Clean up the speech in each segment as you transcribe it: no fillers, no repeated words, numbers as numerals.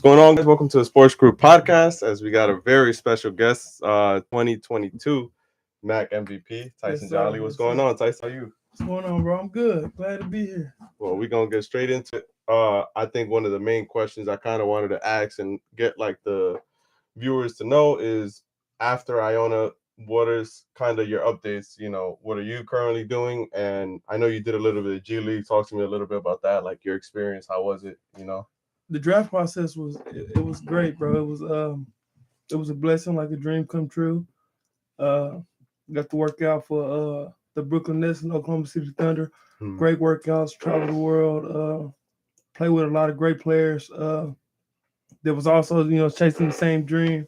going on, guys? Welcome to the Sports Group podcast. As we got a very special guest, 2022 MAAC MVP, Yes, Tyson sir. Jolly. What's Yes, going sir. on, Tyson? How you? What's going on, bro? I'm good. Glad to be here. Well, we're gonna get straight into it. I think one of the main questions I kind of wanted to ask and get like the viewers to know is after Iona, what is kind of your updates? What are you currently doing? And I know you did a little bit of G League. Talk to me a little bit about that, like your experience. How was it? The draft process was great, bro. It was a blessing, like a dream come true. Uh, got to work out for the Brooklyn Nets and Oklahoma City Thunder. Hmm. Great workouts, travel the world, play with a lot of great players. There was also chasing the same dream.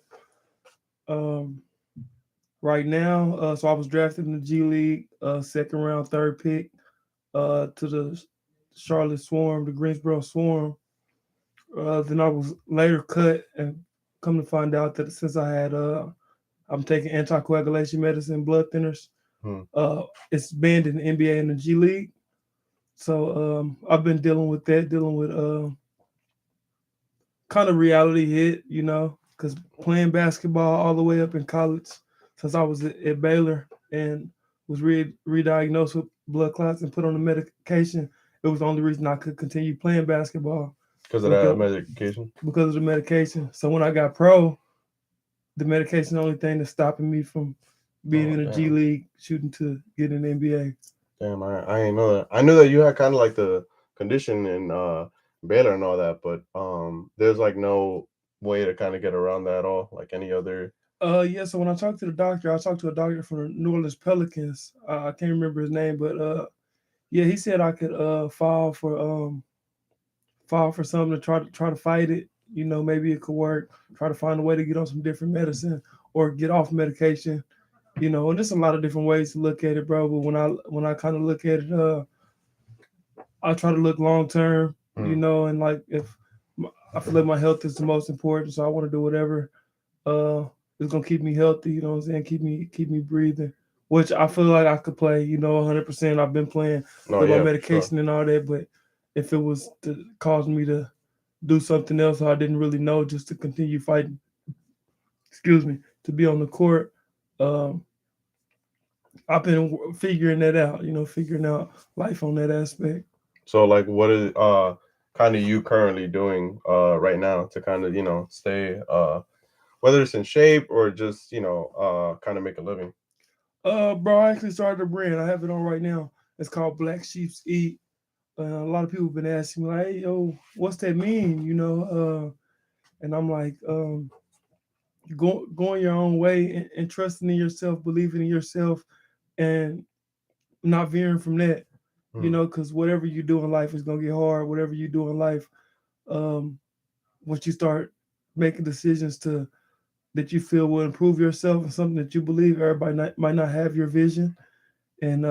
Um, right now, so I was drafted in the G League, second round, third pick, to the Charlotte Swarm, the Greensboro Swarm. Then I was later cut and come to find out that since I'm taking anticoagulation medicine, blood thinners, Hmm. it's banned in the NBA and the G League. So I've been dealing with that, dealing with kind of reality hit, because playing basketball all the way up in college since I was at Baylor and was re-diagnosed with blood clots and put on the medication. It was the only reason I could continue playing basketball Because of was that medication. because of the medication. So when I got pro, the medication is the only thing that's stopping me from being Oh, in the G damn. League, shooting to get in the NBA. Damn, I ain't know that. I knew that you had kind of like the condition in Baylor and all that, but there's like no way to kind of get around that at all, like any other. Yeah. So when I talked to the doctor, I talked to a doctor from the New Orleans Pelicans. I can't remember his name, but yeah, he said I could file for something to try to fight it. Maybe it could work. Try to find a way to get on some different medicine or get off medication. And there's a lot of different ways to look at it, bro. But when I kind of look at it, I try to look long term, Mm. and like if I feel like my health is the most important, so I want to do whatever uh is gonna keep me healthy. You know what I'm saying? Keep me breathing. Which I feel like I could play. 100%. I've been playing No, with my yeah, for sure. medication and all that, but if it was to cause me to do something else I didn't really know, just to continue fighting, excuse me, to be on the court, um, I've been figuring that out. Figuring out life on that aspect. So like, what is kind of you currently doing right now to kind of stay whether it's in shape or just kind of make a living. Bro, I actually started a brand. I have it on right now. It's called Black Sheep's Eat. A lot of people have been asking me, like, "Hey, yo, what's that mean?" And I'm like, going your own way and trusting in yourself, believing in yourself, and not veering from that. Mm. Because whatever you do in life is gonna get hard. Whatever you do in life, um, once you start making decisions to that you feel will improve yourself and something that you believe, everybody might not have your vision. And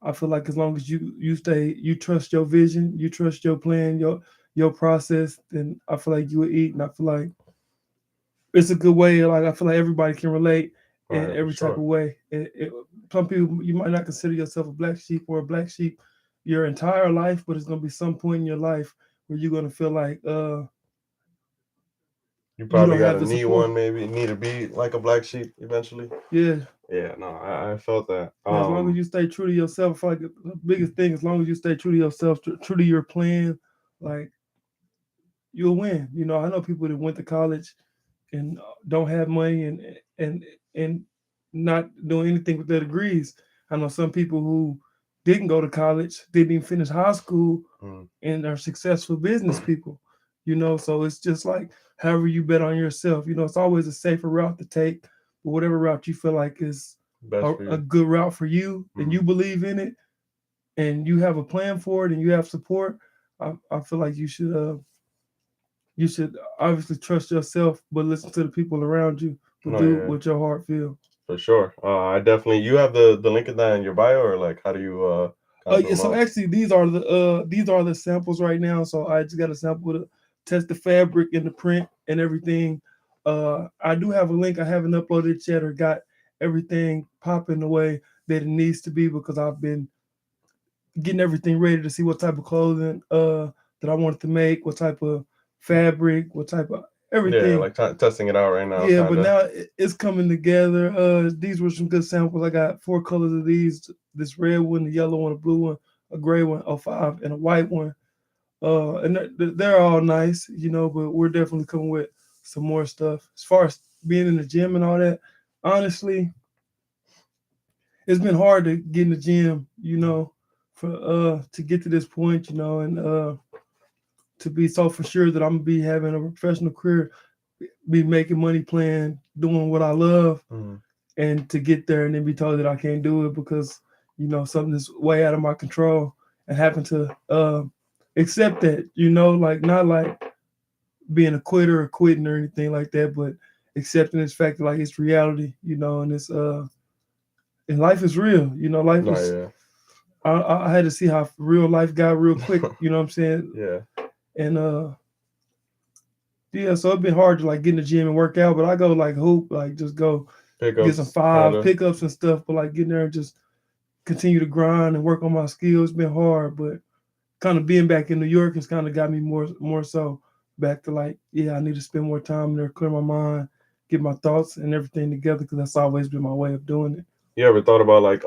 I feel like as long as you trust your vision, you trust your plan, your process, then I feel like you will eat. And I feel like it's a good way. Like I feel like everybody can relate Oh, in yeah, for every type sure. of way. Some people, you might not consider yourself a black sheep or a black sheep your entire life, but it's gonna be some point in your life where you're gonna feel like You you probably don't got have to the need support. one, maybe need to be like a black sheep eventually. Yeah. Yeah, no, I felt that. And as long as you stay true to yourself, I feel like the biggest thing, as long as you stay true to yourself, true to your plan, like you'll win. I know people that went to college and don't have money and and not doing anything with their degrees. I know some people who didn't go to college, didn't even finish high school, Mm. and are successful business people. So it's just like however you bet on yourself. It's always a safer route to take, but whatever route you feel like is Best for a you. good route for you, and Mm. you believe in it, and you have a plan for it, and you have support. I feel like you should obviously trust yourself, but listen to the people around you, but No, do yeah, what your heart feels. for sure. I definitely. You have the link of that in your bio, or like, how do you kind of Yeah, so promote? actually these are the samples right now. So I just got a sample to test the fabric and the print and everything. I do have a link. I haven't uploaded it yet or got everything popping the way that it needs to be because I've been getting everything ready to see what type of clothing that I wanted to make, what type of fabric, what type of Yeah, everything. like testing it out right now, Yeah, but kind of. now it's coming together. These were some good samples. I got 4 colors of these: this red one, the yellow one, a blue one, a gray one, a 5, and a white one. And they're all nice, but we're definitely coming with some more stuff. As far as being in the gym and all that, honestly, it's been hard to get in the gym, for to get to this point, and to be so for sure that I'm gonna be having a professional career, be making money playing, doing what I love, Mm. and to get there and then be told that I can't do it because something is way out of my control, and having to accept that, like not like being a quitter or quitting or anything like that, but accepting this fact that like it's reality, and it's and life is real, life No, is. yeah. I had to see how real life got real quick, you know what I'm saying? Yeah. And yeah, so it's been hard to like get in the gym and work out, but I go like hoop, like just go get some Pickups, kind fives, of. pickups and stuff, but like getting there and just continue to grind and work on my skills. It's been hard, but kind of being back in New York has kind of got me more so back to like, yeah, I need to spend more time there, clear my mind, get my thoughts and everything together because that's always been my way of doing it. You ever thought about like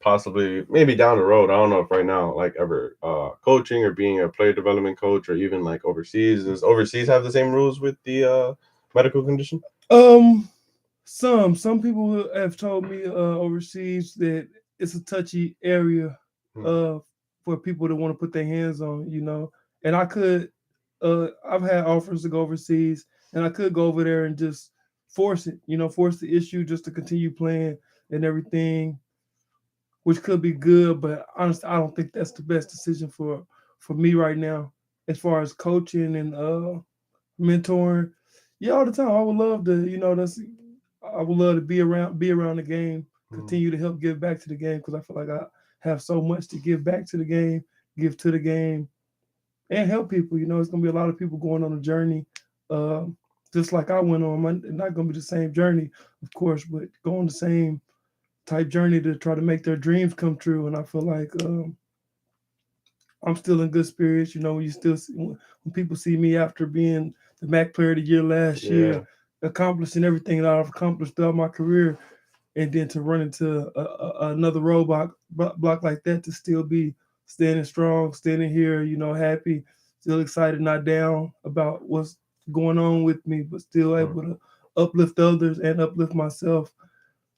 possibly maybe down the road? I don't know if right now like ever coaching or being a player development coach or even like overseas. Does overseas have the same rules with the medical condition? Um, some people have told me overseas that it's a touchy area Hmm. uh for people to want to put their hands on, and I could I've had offers to go overseas, and I could go over there and just force it, force the issue just to continue playing and everything, which could be good. But honestly, I don't think that's the best decision for me right now, as far as coaching and mentoring. Yeah, all the time. I would love to, that's I would love to be around the game, Hmm. continue to help give back to the game because I feel like I have so much to give back to the game, give to the game, and help people. It's gonna be a lot of people going on a journey, uh, just like I went on. Not gonna be the same journey, of course, but going the same type journey to try to make their dreams come true. And I feel like I'm still in good spirits. When you still when people see me after being the MAAC Player of the Year last Yeah. year, accomplishing everything that I've accomplished throughout my career, and then to run into another roadblock block like that, to still be standing strong, standing here, happy, still excited, not down about what's going on with me, but still Hmm. able to uplift others and uplift myself.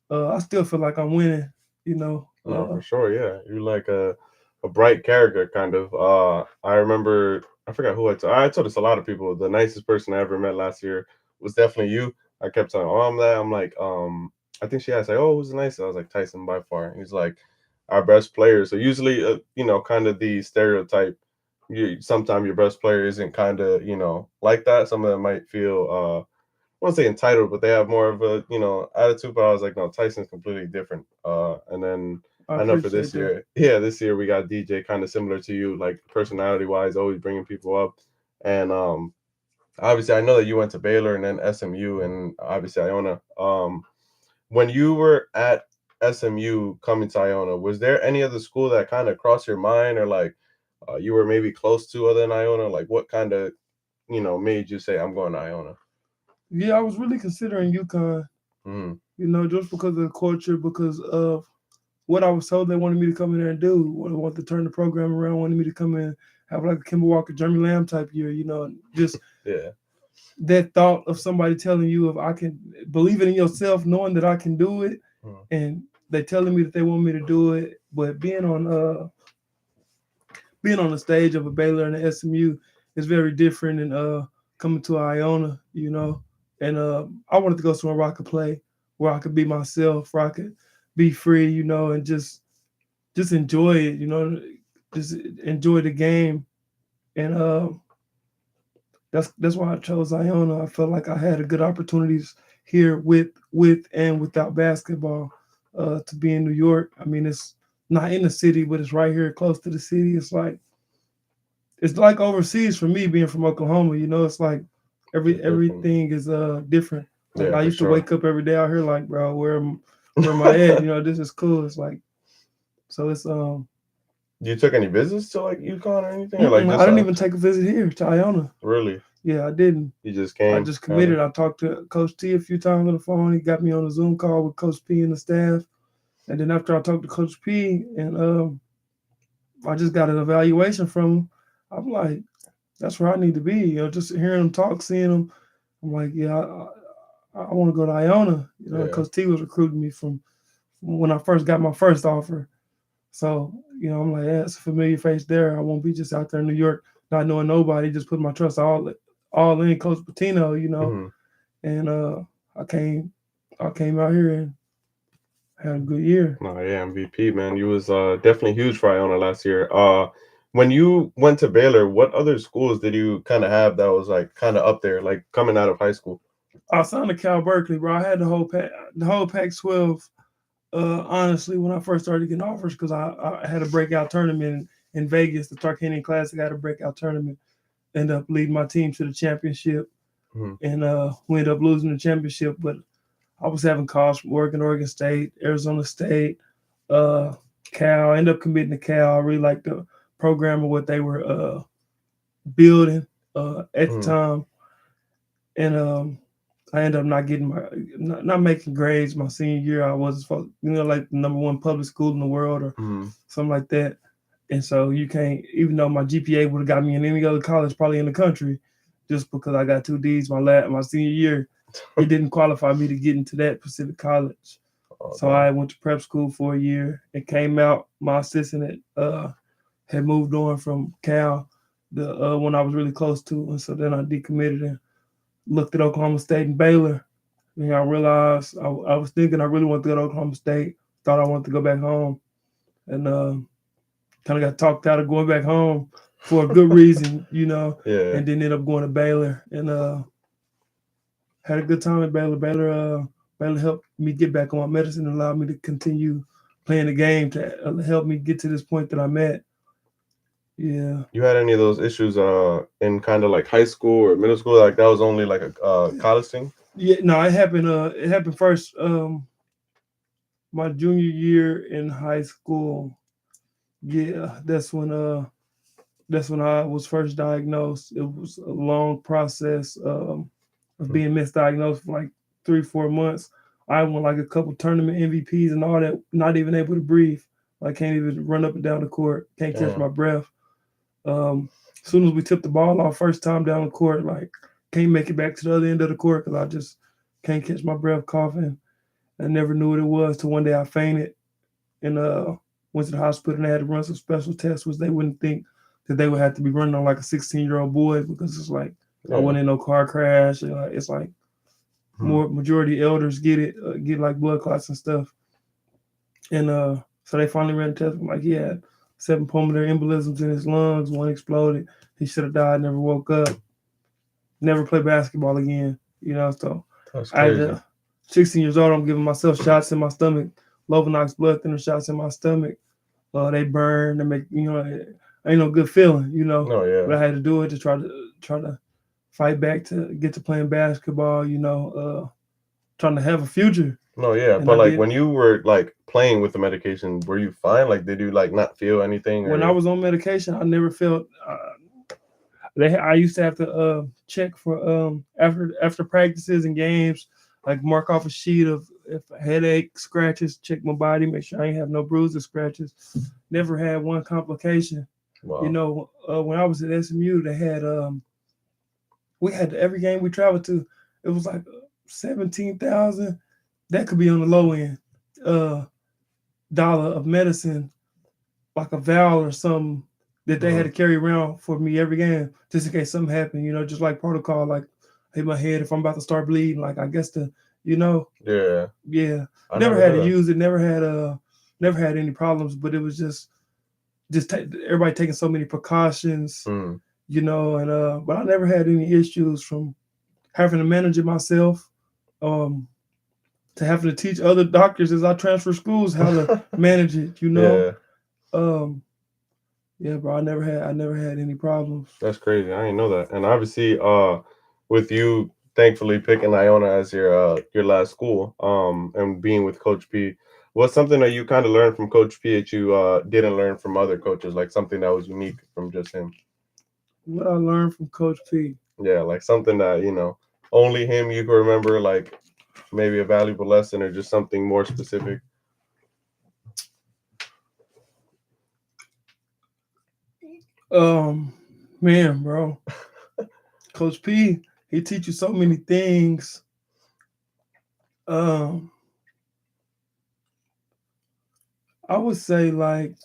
I still feel like I'm winning. You know, No, for sure. Yeah, you're like a bright character, kind of. I remember I forgot who I told this a lot of people. The nicest person I ever met last year was definitely you. I kept telling, oh, I'm that. I'm like, I think she asked like, oh, who's the nicest? I was like Tyson by far. And he's like our best player. So usually, kind of the stereotype. Sometimes your best player isn't kind of like that. Some of them might feel I won't say entitled, but they have more of a attitude. But I was like, no, Tyson's completely different. And then I I know for appreciate this that. year, yeah, this year we got DJ kind of similar to you, like personality wise, always bringing people up. And obviously, I know that you went to Baylor and then SMU, and obviously Iona. When you were at SMU coming to Iona, was there any other school that kind of crossed your mind, or like you were maybe close to other than Iona? Like what kind of made you say I'm going to Iona? Yeah, I was really considering UConn. Mm-hmm. Just because of the culture, because of what I was told they wanted me to come in there and do. Wanted to turn the program around. Wanted me to come in, have like a Kimber Walker, Jeremy Lamb type year. Just Yeah. that thought of somebody telling you if I can believe it in yourself, knowing that I can do it, Mm. and they telling me that they want me to do it. But being on the stage of a Baylor and a SMU is very different than coming to Iona, And I wanted to go somewhere where I could play, where I could be myself, where I could be free, and just enjoy it, just enjoy the game. And that's why I chose Iona. I felt like I had a good opportunities here with and without basketball to be in New York. I mean, it's not in the city, but it's right here close to the city. It's like overseas for me being from Oklahoma. It's like It's different. everything is different. Like Yeah, I for used to sure. wake up every day out here like, bro, where am I at? This is cool. It's like so it's You took any visits to like UConn or anything, or like I just didn't even take a visit here to Iona. really? Yeah, I didn't. You just I came, just kind of. committed. I talked to Coach T a few times on the phone. He got me on a Zoom call with Coach P and the staff. And then after I talked to Coach P and I just got an evaluation from him, I'm like, that's where I need to be. Just hearing him talk, seeing him, I'm like, yeah, I want to go to Iona. Yeah. Coach T was recruiting me from when I first got my first offer. So, I'm like, yeah, it's a familiar face there. I won't be just out there in New York, not knowing nobody, just putting my trust all in Coach Patino. Hmm. And I came I came out here and had a good year. No, yeah, MVP, man. You was definitely huge for Iona last year. When you went to Baylor, what other schools did you kind of have that was like kind of up there, like coming out of high school? I signed to Cal Berkeley, bro. I had the whole Pac-12. Honestly, when I first started getting offers, because I had a breakout tournament in Vegas, the Tarkanian Classic. I had a breakout tournament. Ended up leading my team to the championship, Hmm. and we ended up losing the championship. But I was having calls from Oregon State, Arizona State, uh, Cal. I ended up committing to Cal. I really liked the program and what they were building at the Hmm. time, and I ended up not getting not making grades my senior year. I was like the number one public school in the world or Hmm. something like that. And so you can't, even though my GPA would have got me in any other college probably in the country, just because I got two D's my senior year, it didn't qualify me to get into that specific college. Oh, So damn. I went to prep school for a year and came out. My assistant had moved on from Cal, the one I was really close to, and so then I decommitted and looked at Oklahoma State and Baylor. And I realized I was thinking I really wanted to go to Oklahoma State. Thought I wanted to go back home, and kind of got talked out of going back home for a good reason. Yeah. And then ended up going to Baylor and had a good time at Baylor. Baylor helped me get back on my medicine and allowed me to continue playing the game to help me get to this point that I'm at. Yeah. You had any of those issues in kind of like high school or middle school? Like that was only like a college thing? Yeah, no, it happened. It happened first. My junior year in high school. Yeah, that's when I was first diagnosed. It was a long process of Mhm. being misdiagnosed for like 3-4 months. I won like a couple tournament MVPs and all that, not even able to breathe. I can't even run up and down the court, can't catch Damn. my breath. As soon as we tipped the ball off first time down the court, like can't make it back to the other end of the court because I just can't catch my breath, coughing. I never knew what it was till one day I fainted and went to the hospital and they had to run some special tests, which they wouldn't think that they would have to be running on like a 16-year-old boy because it's like I Yeah. wasn't in no car crash. And, it's like Mhm. more majority elders get like blood clots and stuff. And so they finally ran the test. I'm like, he had 7 pulmonary embolisms in his lungs. One exploded. He should have died. Never woke up. Never play basketball again. So That's I had crazy. 16 years old. I'm giving myself shots in my stomach, Lovenox blood thinner shots in my stomach. They burn. They make ain't no good feeling. No, But yeah. I had to do it to try to fight back to get to playing basketball. Trying to have a future, No, yeah. and I But like did. when you were like playing with the medication, were you fine? Like did you like not feel anything When I or was on medication, I never felt. I used to have to check for after practices and games, like mark off a sheet of if a headache, scratches, check my body, make sure I ain't have no bruises, scratches. Never had one complication. wow. When I was at SMU, they had we had every game we traveled to. It was like 17,000. That could be on the low end. Uh, dollar of medicine, like a valve or something that they had Mhm. to carry around for me every game, just in case something happened. Just like protocol, like hit my head if I'm about to start bleeding. Like I guess you know, Yeah. yeah. I Never never had knew to that. use it. Never had any problems. But it was just everybody taking so many precautions. Mm. And but I never had any issues from having to manage it myself, um, to having to teach other doctors as I transfer schools how to manage it. Yeah. Um, yeah, bro, I never had any problems. That's crazy. I didn't know that. And obviously, with you thankfully picking Iona as your last school, and being with Coach P, what's something that you kind of learned from Coach P that you didn't learn from other coaches, like something that was unique from just him? What I learned from Coach P. Yeah, like something that, only him you can remember, like maybe a valuable lesson or just something more specific. Um, man, bro, Coach P, he teach you so many things. Um, I would say like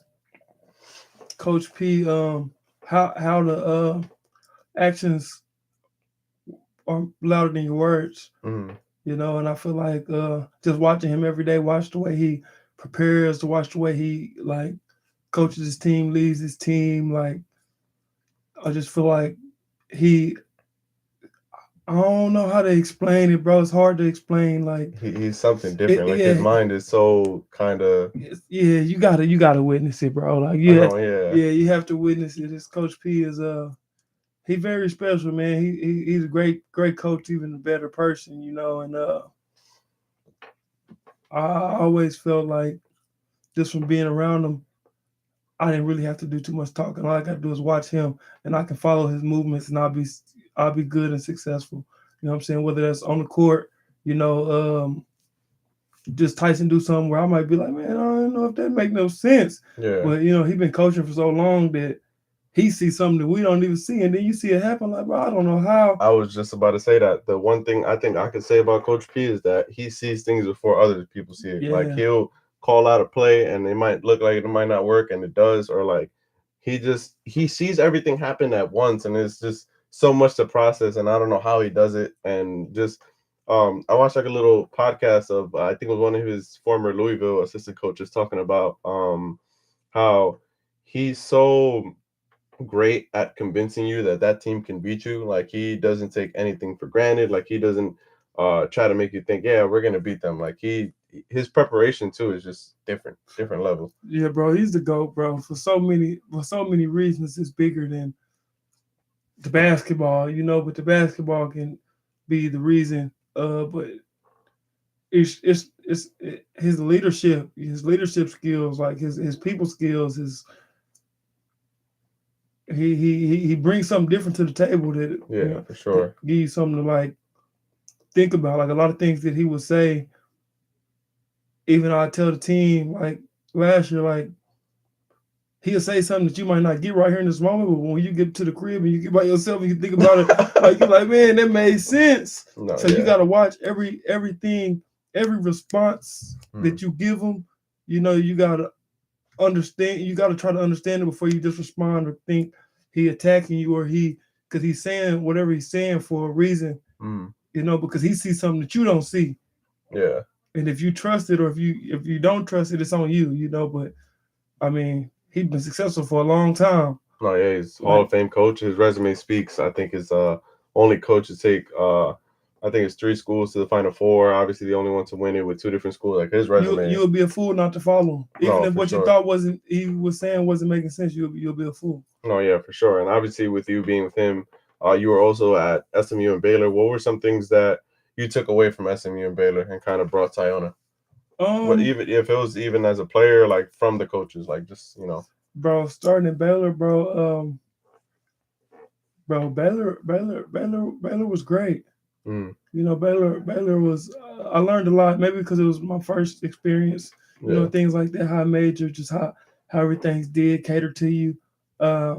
Coach P, how the actions are louder than your words, Mm, and I feel like just watching him every day, watch the way he prepares, to watch the way he like coaches his team, leads his team. Like I just feel like he, I don't know how to explain it, bro. It's hard to explain. Like he's something different. Like his yeah, mind is so kind of. yeah, you gotta witness it, bro. Like I yeah, know, yeah, yeah, you have to witness it. This Coach P is he very special, man. He's a great coach, even a better person, and I always felt like just from being around him, I didn't really have to do too much talking. All I got to do is watch him, and I can follow his movements, and I'll be good and successful. You know what I'm saying? Whether that's on the court, you know, just Tyson do something where I might be like, man, I don't know if that make no sense. yeah. But he been coaching for so long that he sees something that we don't even see, and then you see it happen. Like, bro, I don't know how. I was just about to say that. The one thing I think I could say about Coach P is that he sees things before other people see it. Like Yeah, he'll call out a play and it might look like it might not work and it does, or like he sees everything happen at once and it's just so much to process and I don't know how he does it. And just I watched like a little podcast of I think it was one of his former Louisville assistant coaches talking about how he's so great at convincing you that that team can beat you. Like he doesn't take anything for granted. Like he doesn't try to make you think, yeah, we're gonna beat them. Like his preparation too is just different level. yeah, bro. He's the GOAT, bro. For so many reasons, it's bigger than the basketball, but the basketball can be the reason. But his leadership skills, like his people skills, his he brings something different to the table that Yeah, for that sure. give you something to like think about. Like a lot of things that he would say, even I tell the team like last year, like he'll say something that you might not get right here in this moment, but when you get to the crib and you get by yourself and you think about it, like you're like, man, that made sense. No, So you yeah. got to watch everything, every response Mm, that you give him. You got to understand. You got to try to understand it before you just respond or think he attacking you or because he's saying whatever he's saying for a reason. mm, Because he sees something that you don't see, yeah. and if you trust it or if you don't trust it, it's on you. But I mean, he's been successful for a long time. No, yeah, he's Hall Like of Fame coach. His resume speaks. I think his only coach to take I think it's three schools to the Final Four. Obviously, the only one to win it with two different schools. Like his you resume, will be a fool not to follow him, even no, if for what you sure. thought wasn't he was saying wasn't making sense. You'll be a fool. No, yeah, for sure. And obviously, with you being with him, you were also at SMU and Baylor. What were some things that you took away from SMU and Baylor and kind of brought to Iona? What Um, even if it was even as a player, like from the coaches, like just bro, starting at Baylor, bro, Baylor was great. mm, Baylor was. I learned a lot, maybe because it was my first experience. yeah, Things like that, high major, just how everything's did cater to you. Uh,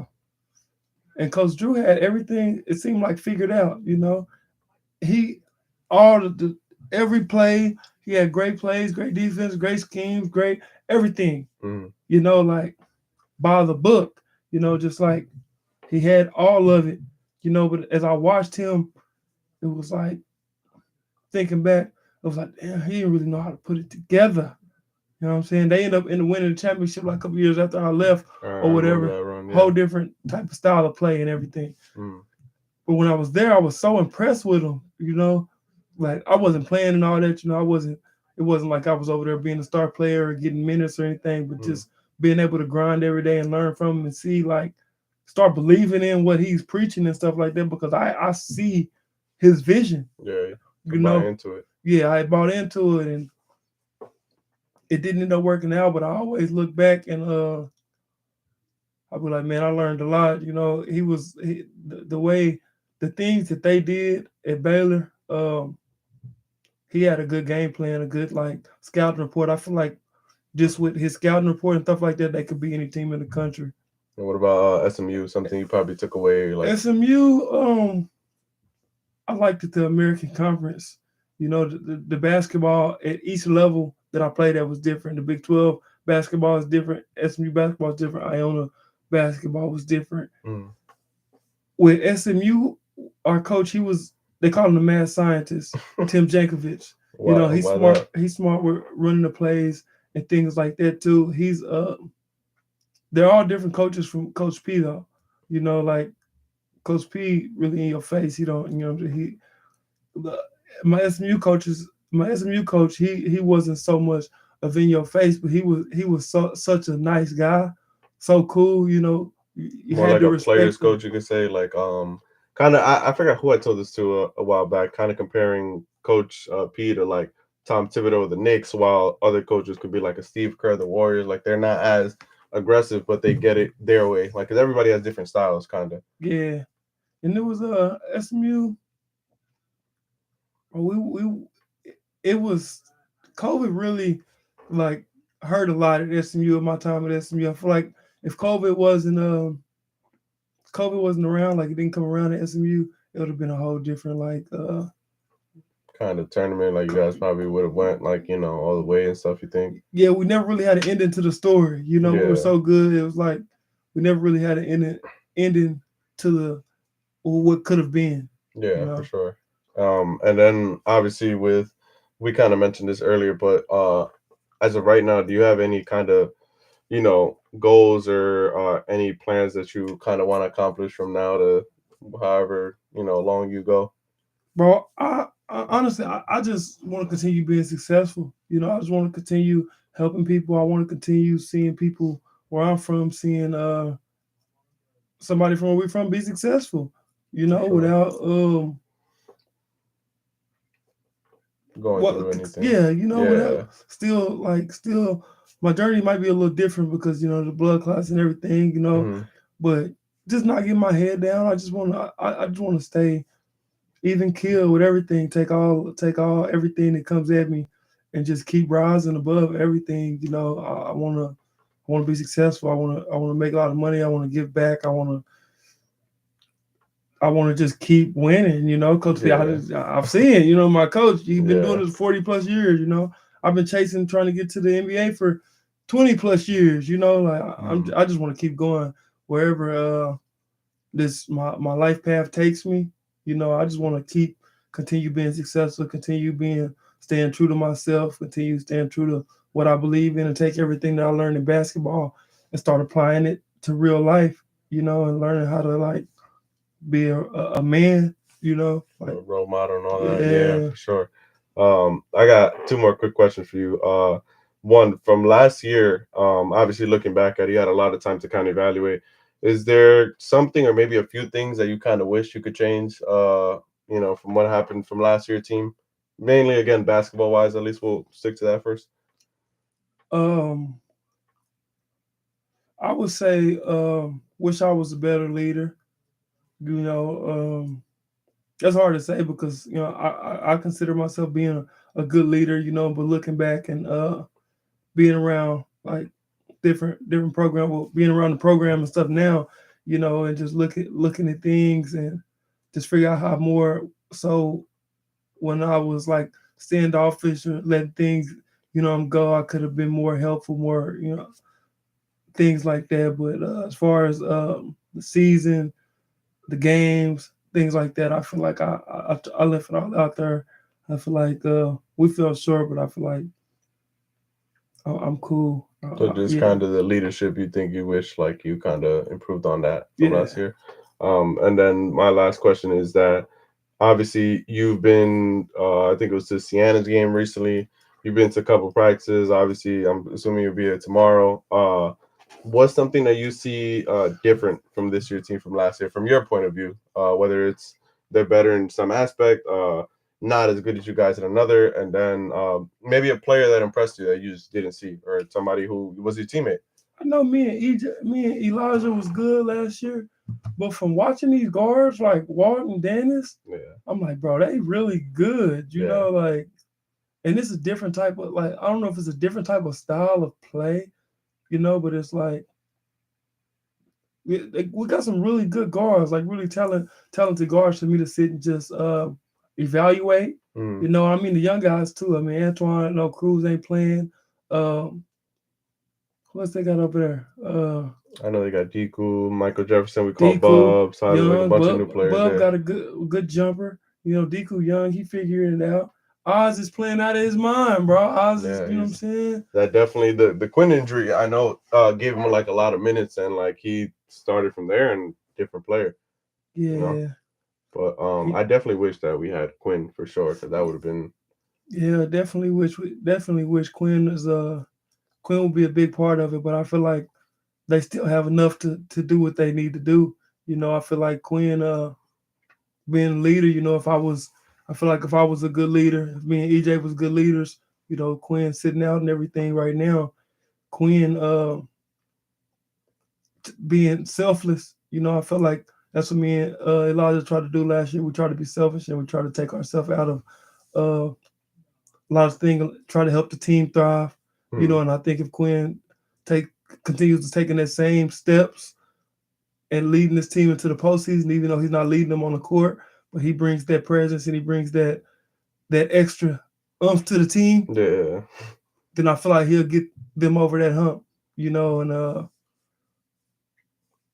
and Coach Drew had everything. It seemed like figured out. He all every play. He had great plays, great defense, great schemes, great everything. mm, Like by the book. Just like he had all of it. But as I watched him, it was like thinking back. It was like, damn, he didn't really know how to put it together. You know what I'm saying? They end up in the winning the championship like a couple years after I left I or remember whatever. that run. Yeah, Whole different type of style of play and everything. mm, But when I was there, I was so impressed with him. Like I wasn't playing and all that. I wasn't. It wasn't like I was over there being a star player or getting minutes or anything, but mm, just being able to grind every day and learn from him and see like start believing in what he's preaching and stuff like that because I see his vision. yeah, You could buy know, into it. yeah, I bought into it and it didn't end up working out, but I always look back and I'll be like, man, I learned a lot. The way the things that they did at Baylor, he had a good game plan, a good like scouting report. I feel like just with his scouting report and stuff like that, they could be any team in the country. And what about SMU? Something you probably took away, like SMU, I liked it, the American Conference. You know, the basketball at each level that I played at was different. The Big 12 basketball is different. SMU basketball is different. Iona basketball was different. mm, With SMU, our coach, they call him the mad scientist, Tim Jankovic. You know, he's why smart. that? He's smart with running the plays and things like that too. They're all different coaches from Coach P though. You know, like Coach P really in your face. He don't, you know, the, my SMU coaches, my SMU coach, he wasn't so much of in your face, but he was such a nice guy, so cool. You know, you More had like to a players respect him. coach, you could say. Like kind of. I forgot who I told this to a while back. Kind of comparing Coach P to like Tom Thibodeau of the Knicks, while other coaches could be like a Steve Kerr of the Warriors. Like they're not as aggressive, but they get it their way. Like because everybody has different styles, kind of. Yeah, and it was SMU. We it was COVID really like hurt a lot at SMU at my time at SMU. I feel like if COVID wasn't around, like it didn't come around at SMU, it would have been a whole different like Kind of tournament. Like you guys probably would have went like all the way and stuff. You think? yeah, we never really had an ending to the story. You know, we were Yeah, so good. It was like we never really had an ending to the what could have been. You yeah, for know, sure. And then obviously with we kind of mentioned this earlier, but as of right now, do you have any kind of goals or any plans that you kind of want to accomplish from now to however long you go? bro. I honestly, I just want to continue being successful. You know, I just want to continue helping people. I want to continue seeing people where I'm from, seeing somebody from where we're from be successful. You For know, sure. without Going what through anything. yeah, you know, without Yeah. still my journey might be a little different because you know the blood clots and everything, you know, Hmm. but just not get my head down. I just want to I just want to stay even kill with everything. Take all everything that comes at me, and just keep rising above everything. You know, I want to be successful. I want to make a lot of money. I want to give back. I want to just keep winning. You know, Coach P. Yeah. I've seen. You know, my coach. He's been doing Yeah. this 40 plus years. You know, I've been trying to get to the NBA for 20 plus years. You know, like Hmm. I just want to keep going wherever this my life path takes me. You know, I just want to continue being successful, continue being staying true to myself, continue staying true to what I believe in, and take everything that I learned in basketball and start applying it to real life. You know, and learning how to like be a man. You know, A like role model and all that. Yeah, yeah. for sure. I got two more quick questions for you. One from last year. Obviously looking back at it, you had a lot of time to kind of evaluate. Is there something or maybe a few things that you kind of wish you could change? From what happened from last year team, mainly again basketball wise. At least we'll stick to that first. Um, I would say wish I was a better leader. You know, that's hard to say because you know I consider myself being a good leader. You know, but looking back and being around like different program, well, being around the program and stuff now, you know, and just looking at things and just figure out how more so when I was like standoffish or letting things, you know, go, I could have been more helpful, more, you know, things like that. But as far as the season, the games, things like that, I feel like I left it all out there. I feel like we fell short, but I feel like I'm cool. So just Yeah, kind of the leadership you think you wish like you kind of improved on that from yeah. last year. And then my last question is that obviously you've been I think it was to Sienna's game recently. You've been to a couple practices. Obviously, I'm assuming you'll be there tomorrow. What's something that you see different from this year team from last year, from your point of view? Whether it's they're better in some aspect, not as good as you guys in another, and then maybe a player that impressed you that you just didn't see, or somebody who was your teammate. I know me and Elijah was good last year, but from watching these guards like Walton, Dennis, Yeah, I'm like, bro, they really good. You yeah. know, like, and it's a different type of like I don't know if it's a different type of style of play, but it's like we got some really good guards, like really talented guards for me to sit and just evaluate. Mm. I mean the young guys too. I mean Antoine, no Cruz ain't playing. Um, who else they got up there? I know they got Deku, Michael Jefferson. We call Deku, Bub. So like a Young, bunch of new players Bub there. got a good jumper. Deku Young, he figuring it out. Oz is playing out of his mind, bro. Oz is, Yeah, what I'm he's saying? that definitely the Quinn injury. I know gave him like a lot of minutes and like he started from there and different player. You know, Yeah. but He, I definitely wish that we had Quinn for sure because that would have been yeah, definitely wish Quinn would be a big part of it, but I feel like they still have enough to do what they need to do. I feel like Quinn being a leader, I feel like if I was a good leader, if me and EJ was good leaders, Quinn sitting out and everything right now, Quinn being selfless, I feel like that's what me and Elijah tried to do last year. We tried to be selfish and we tried to take ourselves out of uh, a lot of things, try to help the team thrive, hmm, and I think if Quinn take continues to taking that same steps and leading this team into the postseason, even though he's not leading them on the court, but he brings that presence and he brings that extra oomph to the team, yeah. then I feel like he'll get them over that hump, and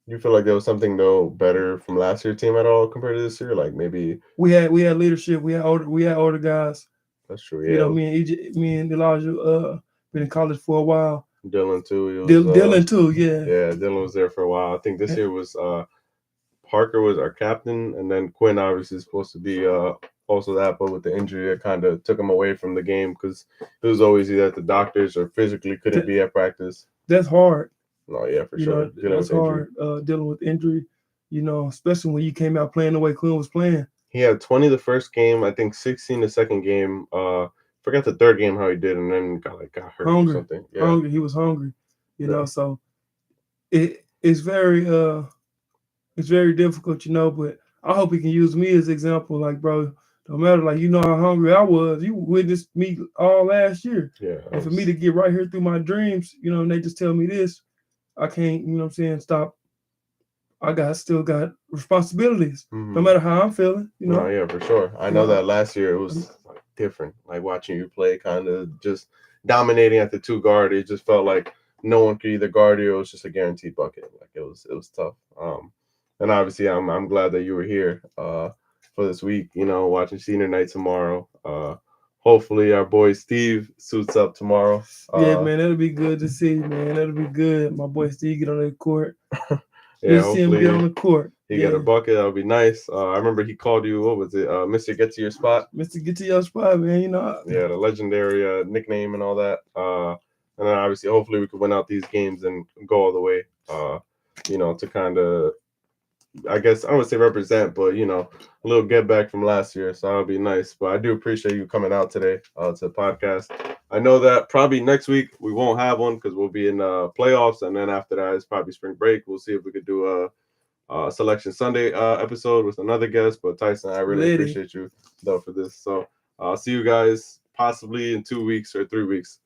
You feel like there was something though better from last year's team at all compared to this year? Like maybe we had leadership, we had older guys. that's true. Yeah, Me and Elijah been in college for a while. Dylan too. He was Dylan too, yeah. yeah, Dylan was there for a while. I think this year was Parker was our captain, and then Quinn obviously is supposed to be also that, but with the injury, it kind of took him away from the game because it was always either at the doctors or physically couldn't That, be at practice. that's hard. No, yeah, for sure, dealing That's with injury. hard dealing with injury. Especially when you came out playing the way Quinn was playing. He had 20 the first game, I think 16 the second game. Forgot the third game how he did, and then got hurt or Hungry, something. Yeah, hungry. He was hungry. yeah, So it's very difficult. But I hope he can use me as example. Like, bro, no matter like how hungry I was. You witnessed me all last year, yeah. I and for me was, to get right here through my dreams, and they just tell me this, I can't. What I'm saying, stop. I still got responsibilities, no mhm. matter how I'm feeling. No, yeah, for sure. I You know know, that last year it was like different. Like watching you play, kind of just dominating at the two guard. It just felt like no one could either guard you. It was just a guaranteed bucket. Like it was tough. And obviously I'm glad that you were here for this week. Watching senior night tomorrow. Hopefully our boy Steve suits up tomorrow. yeah, man, that'll be good to see, man. That'll be good. My boy Steve get on the court. Good Yeah, to see him get on hopefully the court. he got a Yeah, bucket. That would be nice. I remember he called you. What was it, Mister Get to Your Spot? Mister, get to your spot, man. Yeah, the legendary nickname and all that. And then obviously, hopefully, we could win out these games and go all the way. To kind of, I guess I don't want to say represent, but a little get back from last year. So that would be nice. But I do appreciate you coming out today to the podcast. I know that probably next week we won't have one because we'll be in playoffs, and then after that it's probably spring break. We'll see if we could do Selection Sunday episode with another guest. But Tyson, I really Liddy. appreciate you though for this. So I'll see you guys possibly in 2 weeks or 3 weeks.